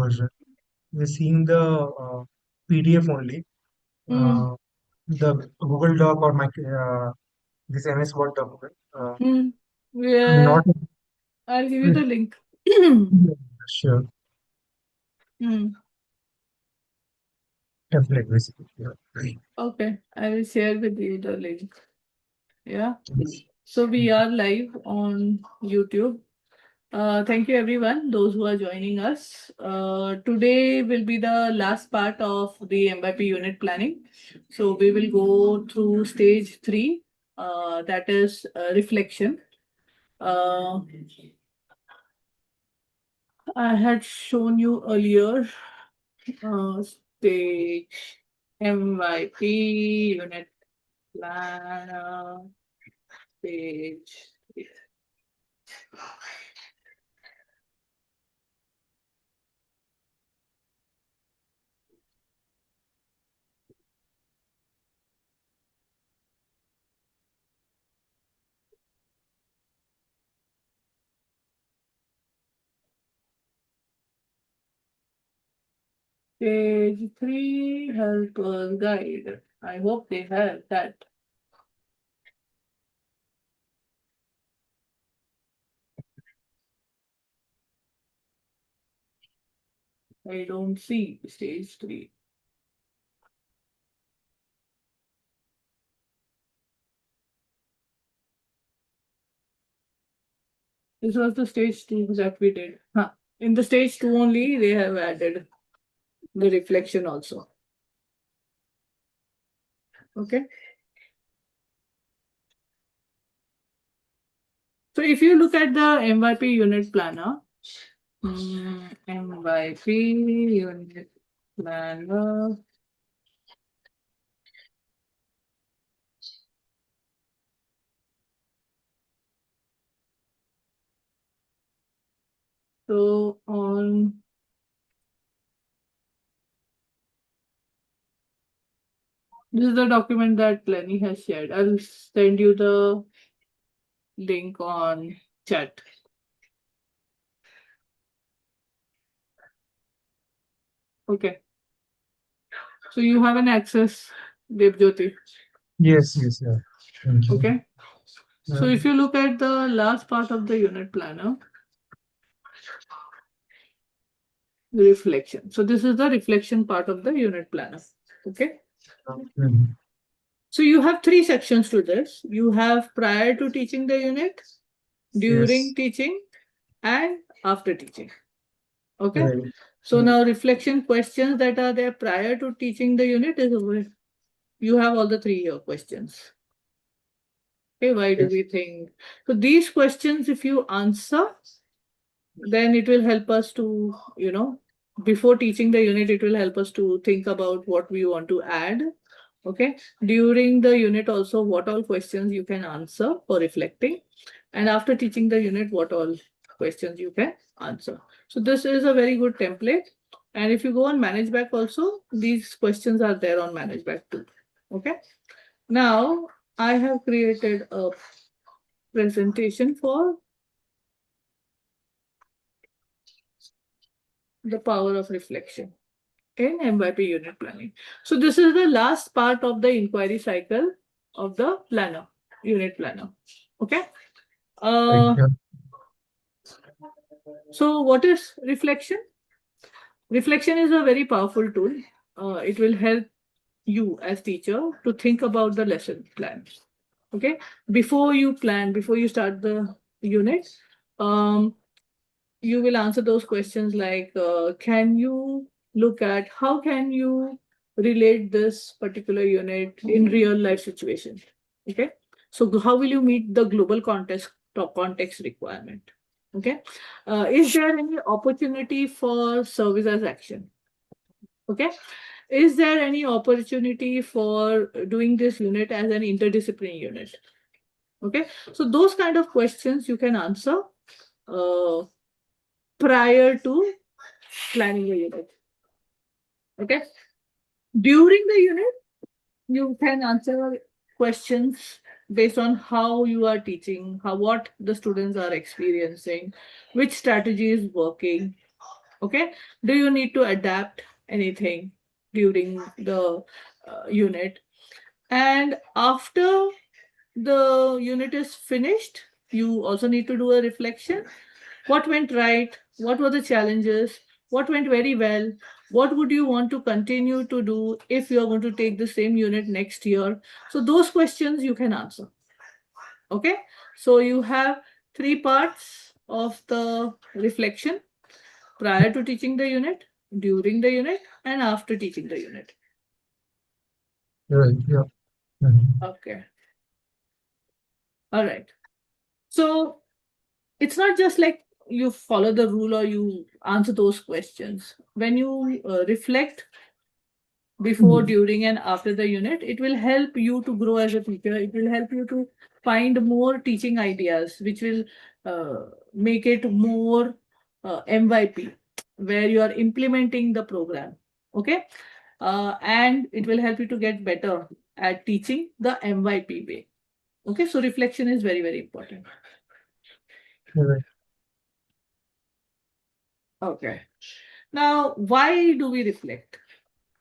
version. We're seeing the PDF only, Hmm. the Google Doc or my this MS Word document. Hmm. I'm Yeah, not I'll give you the link. sure Hmm. template basically. Yeah. Okay, I will share with you the link. Yeah. Yes. So we are live on YouTube. Thank you everyone, those who are joining us. Today will be the last part of the MYP unit planning. So we will go through stage 3, that is reflection. Uh, I had shown you earlier stage MYP unit planner stage. Stage 3 helper guide. I hope they have that. I don't see stage 3. This was the stage 2 that we did. Huh. In the stage 2 only, they have added the reflection also. Okay. So if you look at the MYP unit planner, MYP unit planner. So on this is the document that Lenny has shared. I'll send you the link on chat. Okay. So you have an access, Devjyoti. Yes. Yes. Yeah. Thank you. Okay. So if you look at the last part of the unit planner, reflection. So this is the reflection part of the unit planner. Okay. Mhm. So you have 3 sections to this. You have prior to teaching the unit, Yes. during teaching, and after teaching. Okay. Right. So now reflection questions that are there prior to teaching the unit is over. You have all the 3 questions. Okay, why do Yes. we think? So these questions, if you answer, then it will help us to, before teaching the unit, it will help us to think about what we want to add. Okay. During the unit also, what all questions you can answer for reflecting. And after teaching the unit, what all questions you can answer. So this is a very good template. And if you go on manage back also, these questions are there on manage back too. Okay. Now I have created a presentation for the power of reflection in MYP unit planning. So this is the last part of the inquiry cycle of the planner, unit planner. Okay. Right. Uh, Yeah. so what is reflection? Reflection is a very powerful tool. It will help you as teacher to think about the lesson plan. Okay. Before you plan, before you start the unit, um, you will answer those questions like can you look at how can you relate this particular unit in real life situation. Okay, so how will you meet the global context requirement. Okay, is there any opportunity for service as action. Okay, is there any opportunity for doing this unit as an interdisciplinary unit. Okay, so those kind of questions you can answer uh, prior to planning a unit. Okay. During the unit, you can answer questions based on how you are teaching, how what the students are experiencing, which strategy is working. Okay. Do you need to adapt anything during the unit? And after the unit is finished, you also need to do a reflection. What went right? What were the challenges? What went very well? What would you want to continue to do if you're going to take the same unit next year? So those questions you can answer. Okay. So you have three parts of the reflection: prior to teaching the unit, during the unit, and after teaching the unit. Right. Yeah. Mhm. Okay. All right. So it's not just like you follow the rule or you answer those questions. When you reflect before, during, and after the unit, it will help you to grow as a teacher. It will help you to find more teaching ideas, which will make it more MYP, where you are implementing the program. Okay. And it will help you to get better at teaching the MYP way. Okay. So reflection is very, very important. Right. Okay. Now, why do we reflect?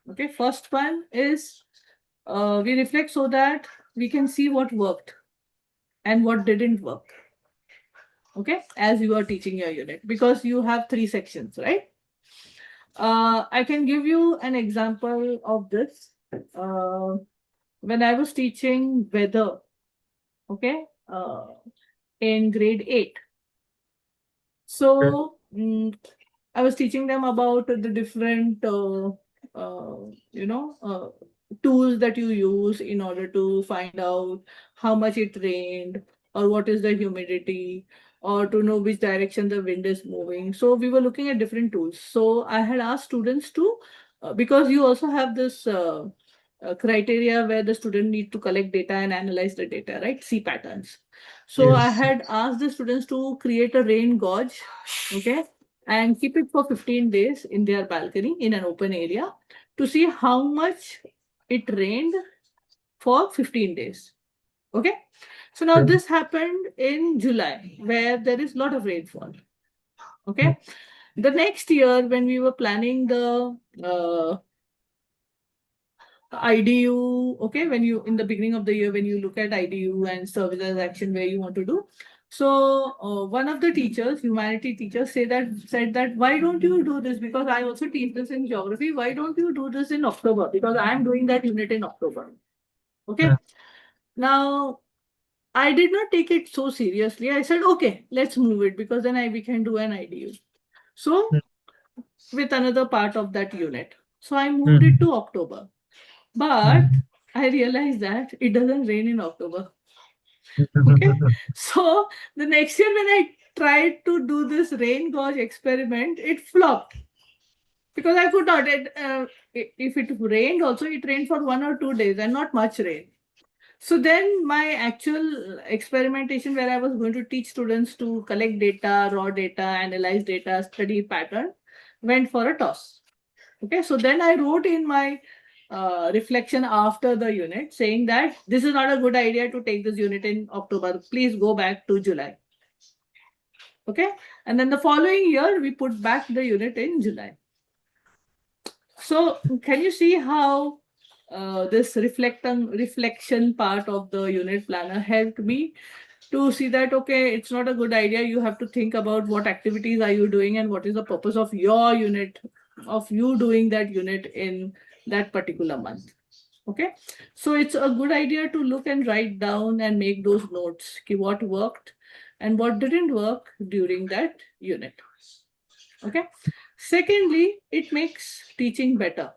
Okay, first one is we reflect so that we can see what worked and what didn't work. Okay, as you are teaching your unit, because you have three sections, right? I can give you an example of this. When I was teaching weather, okay, in grade 8. Okay. So I was teaching them about the different, you know, tools that you use in order to find out how much it rained or what is the humidity or to know which direction the wind is moving. So we were looking at different tools. So I had asked students to, because you also have this criteria where the student need to collect data and analyze the data, right? See patterns. So I Yes. had asked the students to create a rain gauge, okay, and keep it for 15 days in their balcony in an open area to see how much it rained for 15 days. Okay. So now Okay. this happened in July, where there is a lot of rainfall. Okay. The next year, when we were planning the IDU, okay, when you in the beginning of the year, when you look at IDU and service as action where you want to do. So one of the teachers, humanity teachers, said that why don't you do this? Because I also teach this in geography. Why don't you do this in October? Because I am doing that unit in October. Okay. Yeah. Now I did not take it so seriously. I said, okay, let's move it because then we can do an IDU. So with another part of that unit. So I moved it Mhm. to October. But I realized that it doesn't rain in October. Okay. So the next year when I tried to do this rain gauge experiment, it flopped because I could not. If it rained, also it rained for 1 or 2 days and not much rain. So then my actual experimentation where I was going to teach students to collect data, raw data, analyze data, study pattern, went for a toss. Okay, so then I wrote in my reflection after the unit saying that this is not a good idea to take this unit in October. Please go back to July. Okay, and then the following year we put back the unit in July. So can you see how this reflection part of the unit planner helped me to see that, okay, it's not a good idea. You have to think about what activities are you doing and what is the purpose of your unit, of you doing that unit in that particular month. Okay. So it's a good idea to look and write down and make those notes, what worked and what didn't work during that unit. Okay. Secondly, it makes teaching better.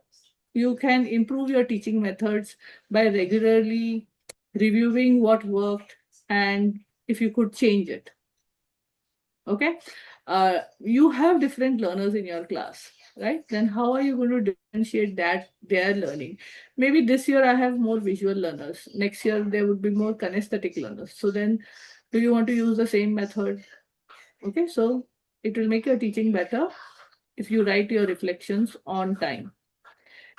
You can improve your teaching methods by regularly reviewing what worked and if you could change it. Okay. You have different learners in your class, right? Then how are you going to differentiate that their learning? Maybe this year I have more visual learners. Next year there would be more kinesthetic learners. So then do you want to use the same method? Okay. So it will make your teaching better if you write your reflections on time.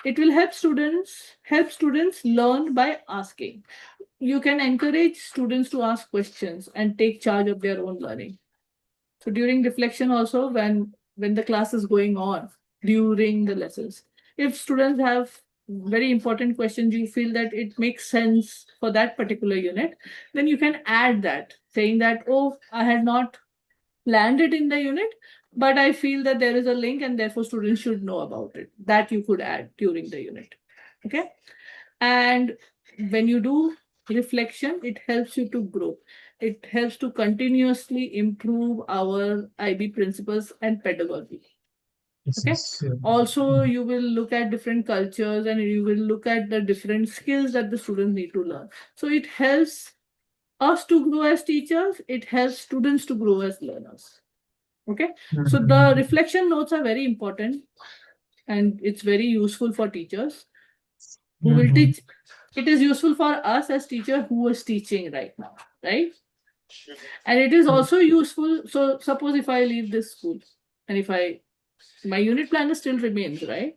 It will help students learn by asking. You can encourage students to ask questions and take charge of their own learning. So during reflection also, when when the class is going on, during the lessons. If students have very important questions, you feel that it makes sense for that particular unit, then you can add that, saying that, oh, I had not planned it in the unit, but I feel that there is a link and therefore students should know about it. That you could add during the unit. Okay. And when you do reflection, it helps you to grow. It helps to continuously improve our IB principles and pedagogy. Yes, Okay. yes, Also, you will look at different cultures and you will look at the different skills that the students need to learn. So it helps us to grow as teachers, it helps students to grow as learners. Okay. So the reflection notes are very important and it's very useful for teachers who will teach. It is useful for us as teacher who is teaching right now, right? And it is also useful. So suppose if I leave this school and if my unit planner still remains, right?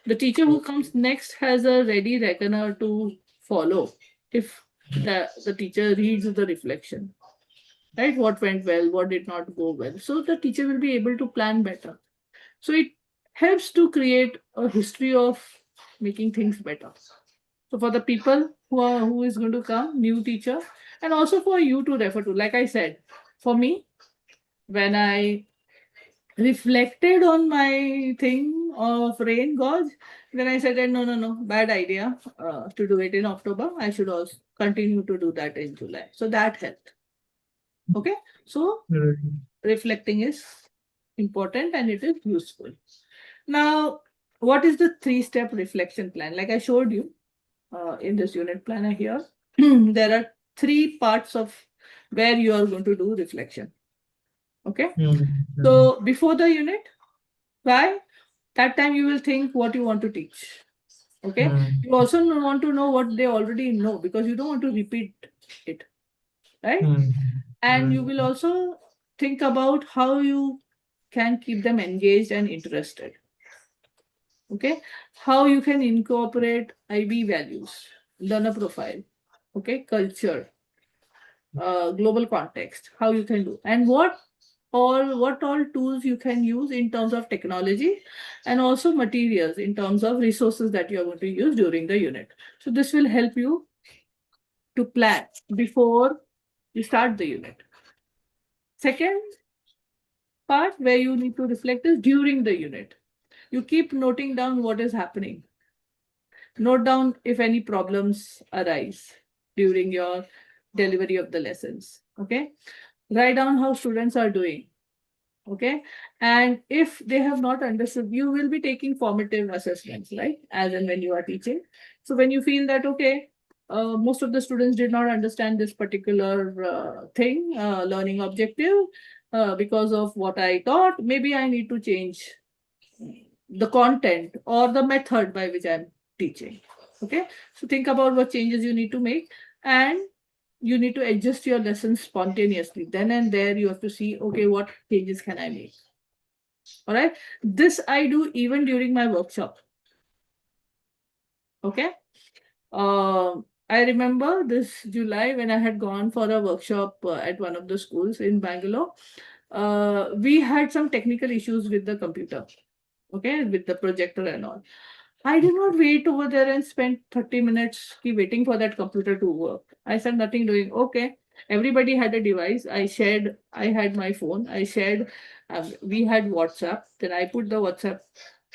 The teacher who comes next has a ready reckoner to follow if the teacher reads the reflection, right? What went well, what did not go well. So the teacher will be able to plan better. So it helps to create a history of making things better. So for the people who is going to come, new teacher, and also for you to refer to, like I said, for me, when I reflected on my thing of rain gauge, then I said that no, bad idea to do it in October. I should also continue to do that in July. So that helped. Okay. So reflecting is important and it is useful. Now, what is the 3-step reflection plan? Like I showed you in this unit planner here, there are 3 parts of where you are going to do reflection. Okay. So before the unit, why? That time you will think what you want to teach. Okay. You also want to know what they already know because you don't want to repeat it. Right. And you will also think about how you can keep them engaged and interested. Okay. How you can incorporate IB values, learner profile, okay, culture, global context, how you can do, and what all tools you can use in terms of technology and also materials in terms of resources that you are going to use during the unit. So this will help you to plan before you start the unit. Second part where you need to reflect is during the unit. You keep noting down what is happening. Note down if any problems arise during your delivery of the lessons. Okay. Write down how students are doing. Okay. And if they have not understood, you will be taking formative assessments, right? As and when you are teaching. So when you feel that, okay, most of the students did not understand this particular thing, learning objective, because of what I taught, maybe I need to change the content or the method by which I'm teaching. Okay. So think about what changes you need to make and you need to adjust your lessons spontaneously. Then and there you have to see, okay, what changes can I make? All right. This I do even during my workshop. Okay. I remember this July when I had gone for a workshop at one of the schools in Bangalore. We had some technical issues with the computer, okay, with the projector and all. I did not wait over there and spend 30 minutes waiting for that computer to work. I said nothing doing. Okay. Everybody had a device. I had my phone. I shared, we had WhatsApp. Then I put the WhatsApp,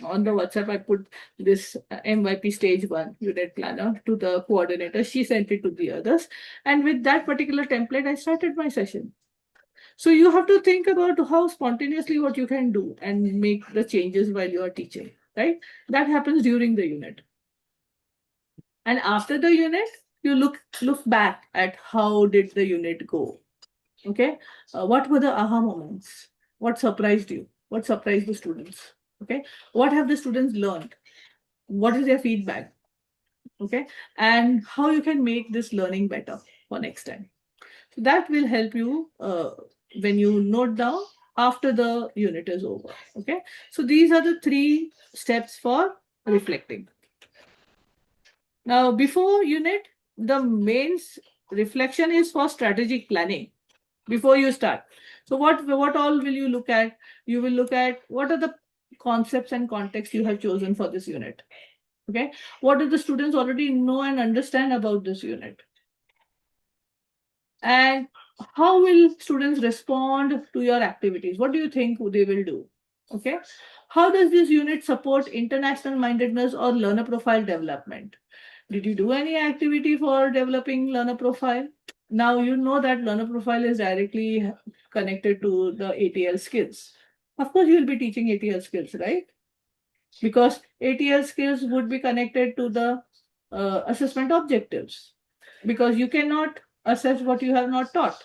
on the WhatsApp, I put this MYP stage 1 unit planner to the coordinator. She sent it to the others. And with that particular template, I started my session. So you have to think about how spontaneously what you can do and make the changes while you are teaching, right? That happens during the unit. And after the unit, you look back at how did the unit go. Okay. What were the aha moments? What surprised you? What surprised the students? Okay. What have the students learned? What is their feedback? Okay. And how you can make this learning better for next time. So that will help you when you note down after the unit is over. Okay. So these are the 3 steps for reflecting. Now, before unit, the main reflection is for strategic planning before you start. So what all will you look at? You will look at what are the concepts and context you have chosen for this unit. Okay, what do the students already know and understand about this unit? And how will students respond to your activities? What do you think they will do? Okay, how does this unit support international mindedness or learner profile development? Did you do any activity for developing learner profile? Now you know that learner profile is directly connected to the ATL skills. Of course, you will be teaching ATL skills, right? Because ATL skills would be connected to the assessment objectives, because you cannot assess what you have not taught,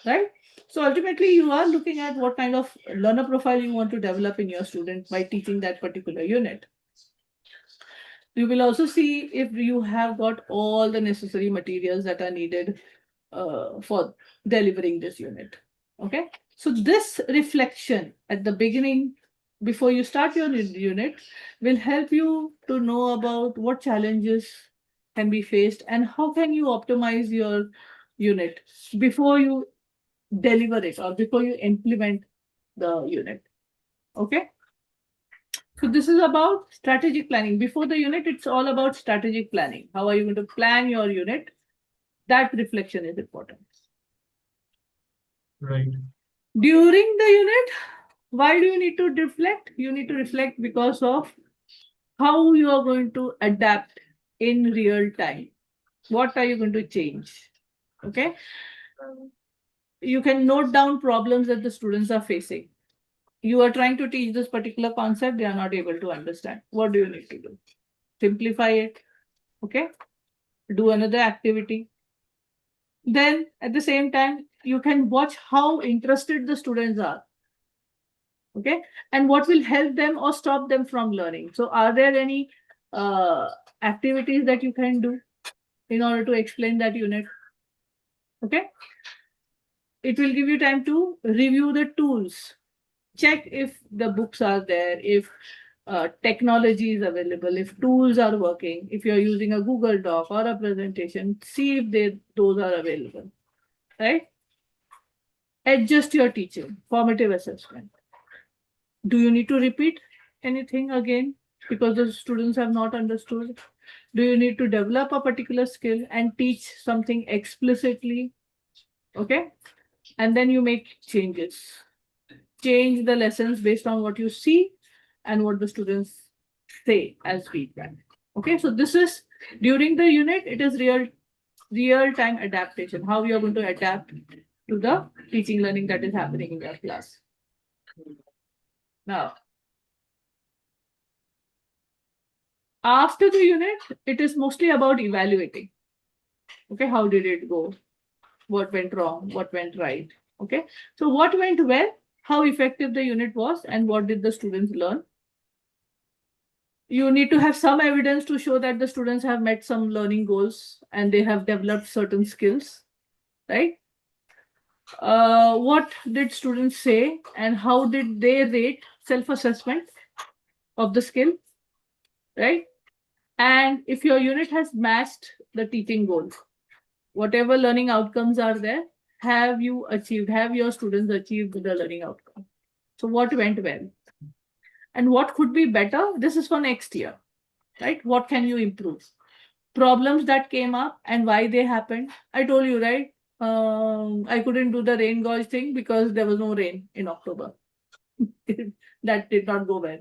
right? So ultimately, you are looking at what kind of learner profile you want to develop in your student by teaching that particular unit. You will also see if you have got all the necessary materials that are needed for delivering this unit. Okay, so this reflection at the beginning, before you start your unit, will help you to know about what challenges can be faced and how can you optimize your unit before you deliver it or before you implement the unit. Okay, so this is about strategic planning. Before the unit, it's all about strategic planning. How are you going to plan your unit? That reflection is important. Right. During the unit, why do you need to reflect? You need to reflect because of how you are going to adapt in real time. What are you going to change? Okay. You can note down problems that the students are facing. You are trying to teach this particular concept, they are not able to understand. What do you need to do? Simplify it. Okay. Do another activity. Then at the same time, you can watch how interested the students are. Okay, and what will help them or stop them from learning? So are there any activities that you can do in order to explain that unit? Okay, it will give you time to review the tools, check if the books are there, if technology is available, if tools are working, if you're using a Google Doc or a presentation, see if those are available, right? Adjust your teaching, formative assessment. Do you need to repeat anything again because the students have not understood? Do you need to develop a particular skill and teach something explicitly? Okay. And then you make changes. Change the lessons based on what you see and what the students say as feedback. Okay. So this is during the unit, it is real time adaptation, how you are going to adapt to the teaching learning that is happening in your class. Now, after the unit, it is mostly about evaluating. Okay, how did it go? What went wrong? What went right? Okay, so what went well? How effective the unit was, and what did the students learn? You need to have some evidence to show that the students have met some learning goals and they have developed certain skills, right? What did students say and how did they rate self-assessment of the skill, right? And if your unit has matched the teaching goals, whatever learning outcomes are there, have your students achieved the learning outcome? So what went well? And what could be better? This is for next year, right? What can you improve? Problems that came up and why they happened. I told you, right? I couldn't do the rain gauge thing because there was no rain in October. That did not go well.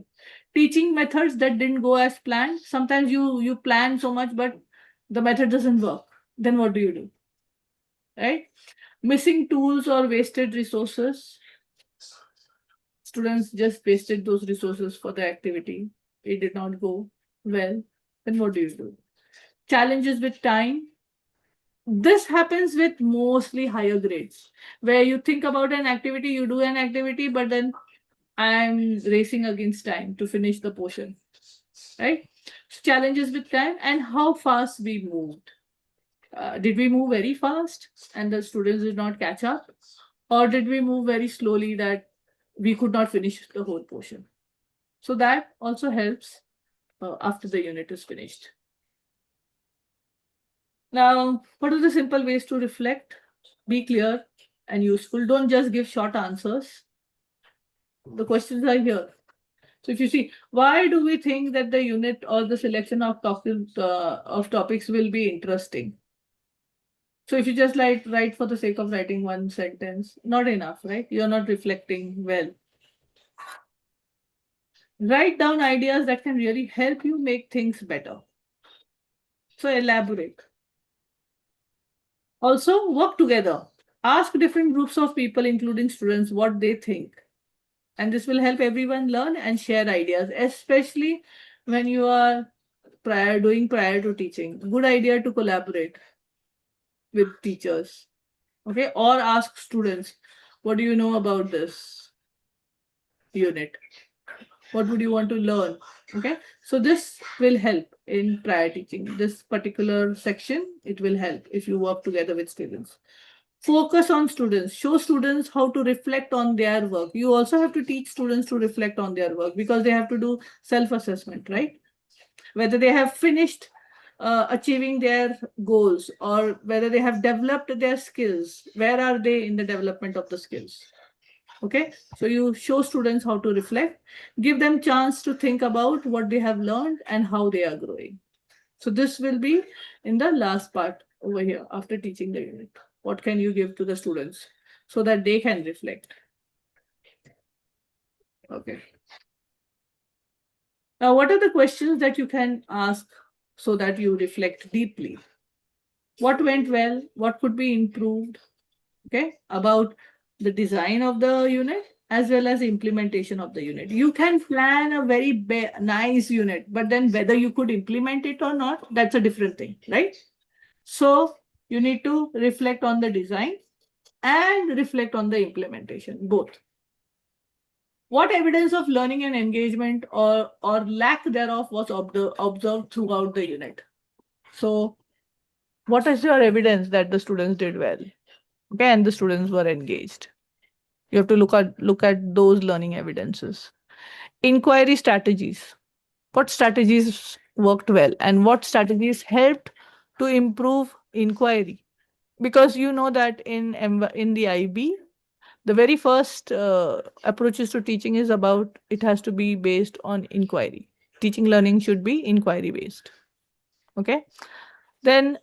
Teaching methods that didn't go as planned. Sometimes you plan so much, but the method doesn't work. Then what do you do? Right? Missing tools or wasted resources. Students just wasted those resources for the activity. It did not go well. Then what do you do? Challenges with time. This happens with mostly higher grades, where you think about an activity, you do an activity, but then I'm racing against time to finish the portion, right? So challenges with time and how fast we moved. Did we move very fast and the students did not catch up? Or did we move very slowly that we could not finish the whole portion? So that also helps after the unit is finished. Now, what are the simple ways to reflect? Be clear, and useful. Don't just give short answers. The questions are here. So if you see, why do we think that the unit or the selection of topics will be interesting? So if you just write for the sake of writing one sentence, not enough, right? You're not reflecting well. Write down ideas that can really help you make things better. So elaborate. Also, work together. Ask different groups of people, including students, what they think. And this will help everyone learn and share ideas, especially when you are prior to teaching. Good idea to collaborate with teachers. Okay, or ask students, what do you know about this unit? What would you want to learn? Okay, so this will help in prior teaching. This particular section, it will help if you work together with students. Focus on students. Show students how to reflect on their work. You also have to teach students to reflect on their work because they have to do self-assessment, right? Whether they have finished achieving their goals or whether they have developed their skills. Where are they in the development of the skills? Okay, so you show students how to reflect, give them chance to think about what they have learned and how they are growing. So this will be in the last part over here after teaching the unit. What can you give to the students so that they can reflect? Okay. Now, what are the questions that you can ask so that you reflect deeply? What went well? What could be improved? Okay, about the design of the unit as well as implementation of the unit. You can plan a very nice unit, but then whether you could implement it or not, that's a different thing, right? So you need to reflect on the design and reflect on the implementation, both. What evidence of learning and engagement or lack thereof was observed throughout the unit? So what is your evidence that the students did well? Okay, and the students were engaged. You have to look at those learning evidences. Inquiry strategies. What strategies worked well and what strategies helped to improve inquiry? Because you know that in the IB, the very first approaches to teaching is about it has to be based on inquiry. Teaching learning should be inquiry based. Okay. Then,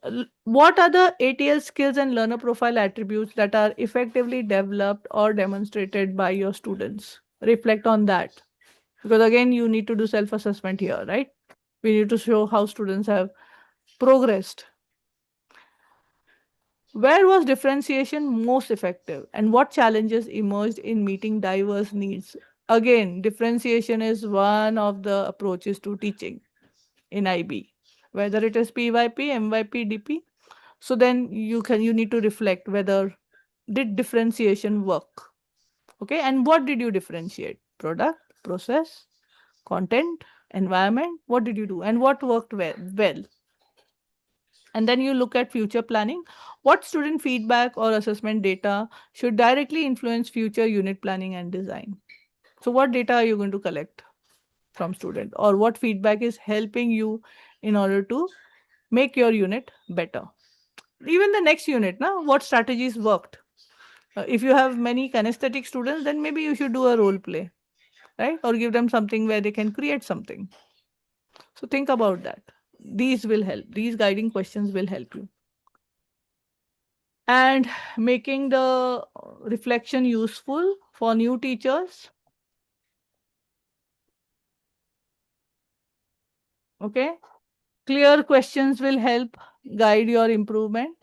what are the ATL skills and learner profile attributes that are effectively developed or demonstrated by your students? Reflect on that. Because again, you need to do self assessment here, right? We need to show how students have progressed. Where was differentiation most effective and what challenges emerged in meeting diverse needs? Again, differentiation is one of the approaches to teaching in IB, whether it is PYP, MYP, DP. So then you need to reflect whether did differentiation work. Okay, and what did you differentiate? Product, process, content, environment. What did you do and what worked well? And then you look at future planning. What student feedback or assessment data should directly influence future unit planning and design? So what data are you going to collect from student or what feedback is helping you in order to make your unit better? Even the next unit, now what strategies worked? If you have many kinesthetic students, then maybe you should do a role play, right? Or give them something where they can create something. So think about that. These will help. These guiding questions will help you. And making the reflection useful for new teachers. Okay. Clear questions will help guide your improvement.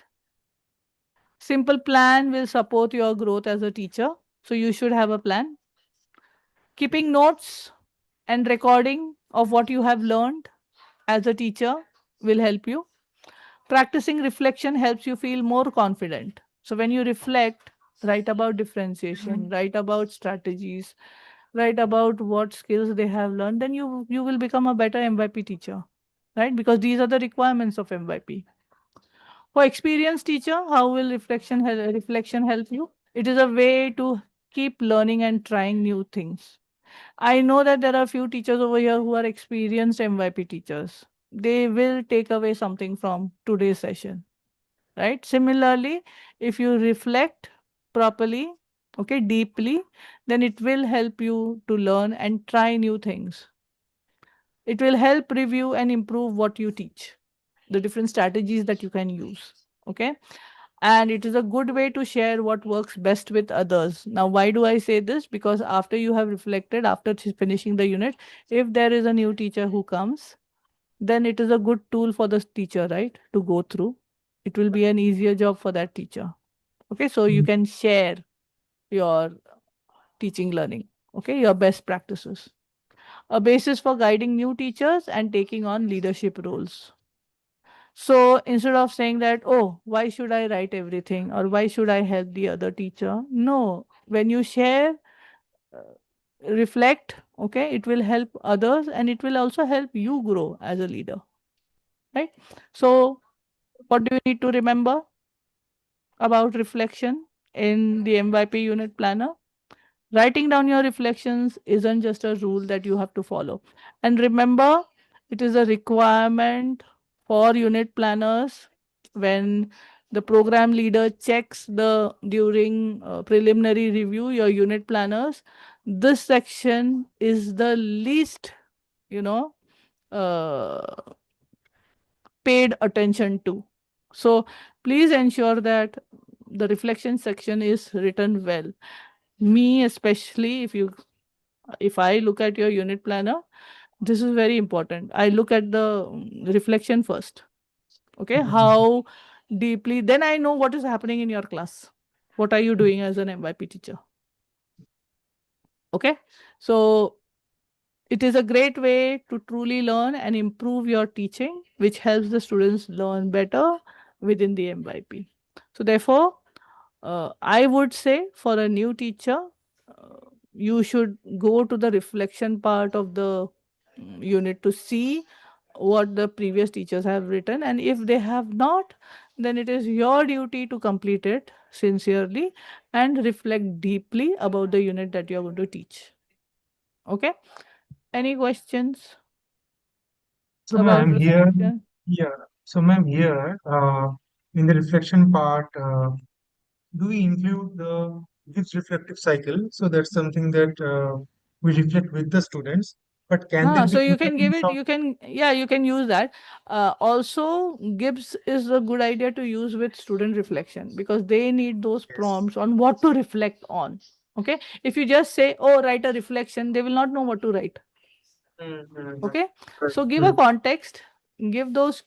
Simple plan will support your growth as a teacher. So you should have a plan. Keeping notes and recording of what you have learned as a teacher will help you. Practicing reflection helps you feel more confident. So when you reflect, write about differentiation, write about strategies, write about what skills they have learned, then you will become a better MYP teacher, right? Because these are the requirements of MYP. For experienced teacher, how will reflection help you? It is a way to keep learning and trying new things. I know that there are few teachers over here who are experienced MYP teachers. They will take away something from today's session, right? Similarly, if you reflect, properly, okay, deeply, then it will help you to learn and try new things. It will help review and improve what you teach, the different strategies that you can use. Okay. And it is a good way to share what works best with others. Now, why do I say this? Because after you have reflected, after finishing the unit, if there is a new teacher who comes, then it is a good tool for the teacher, right, to go through. It will be an easier job for that teacher. Okay. So you mm, can share your teaching learning, okay, your best practices, a basis for guiding new teachers and taking on leadership roles. So instead of saying that, oh, why should I write everything or why should I help the other teacher? No, when you share, reflect, okay, it will help others and it will also help you grow as a leader, right? So, what do you need to remember about reflection in the MYP unit planner? Writing down your reflections isn't just a rule that you have to follow. And remember, it is a requirement for unit planners when the program leader checks the during preliminary review your unit planners. This section is the least, you know, uh, paid attention to. So please ensure that the reflection section is written well. Me especially, if I look at your unit planner, this is very important. I look at the reflection first. Okay, mm, how deeply, then I know what is happening in your class. What are you doing as an MYP teacher? Okay, so it is a great way to truly learn and improve your teaching, which helps the students learn better within the MYP. So, therefore, I would say for a new teacher, you should go to the reflection part of the unit to see what the previous teachers have written. And if they have not, then it is your duty to complete it sincerely and reflect deeply about the unit that you are going to teach. Okay. Any questions So, about ma'am, here, reflection? yeah. So, ma'am, here, in the reflection part, do we include the gives reflective cycle? So that's something that we reflect with the students. But can that So be you put up can in give it, some? you can, yeah, you can use that. Also, Gibbs is a good idea to use with student reflection because they need those Yes. prompts on what to reflect on. Okay. If you just say, oh, write a reflection, they will not know what to write. Mm-hmm. Okay. Right. So give a Mm. context, give those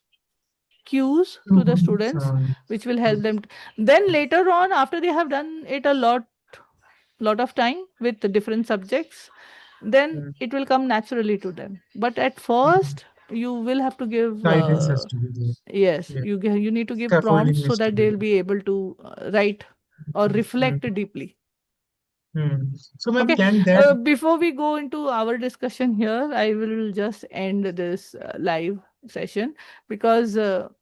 cues to the students, which will help them. Then later on, after they have done it a lot of time with the different subjects, then Mm. it will come naturally to them. But at Mhm. first, you will have to give Guidance has to be there. yes, Yeah. you need to give prompts Scaffolding so needs to that be they'll there. be able to write or Mm. reflect deeply. Mm. So, ma'am, Okay. can that? Before we go into our discussion here, I will just end this live session because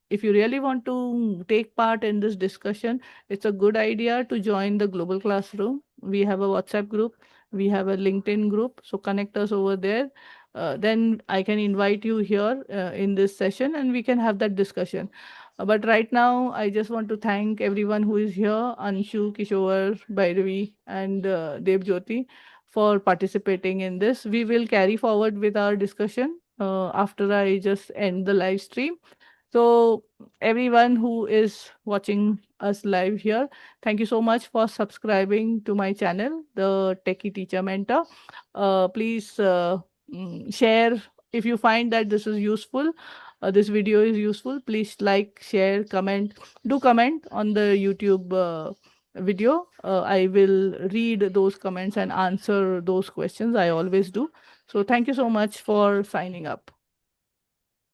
if you really want to take part in this discussion, it's a good idea to join the global classroom. We have a WhatsApp group, we have a LinkedIn group, so connect us over there. Then I can invite you here in this session and we can have that discussion. But right now, I just want to thank everyone who is here, Anshu, Kishore, Bhairavi, and Dev Jyoti, for participating in this. We will carry forward with our discussion after I just end the live stream. So, everyone who is watching us live here, thank you so much for subscribing to my channel, the Techie Teacher Mentor. Please share if you find that this is useful. This video is useful. Please like, share, comment. Do comment on the YouTube video. I will read those comments and answer those questions. I always do. So, thank you so much for signing up.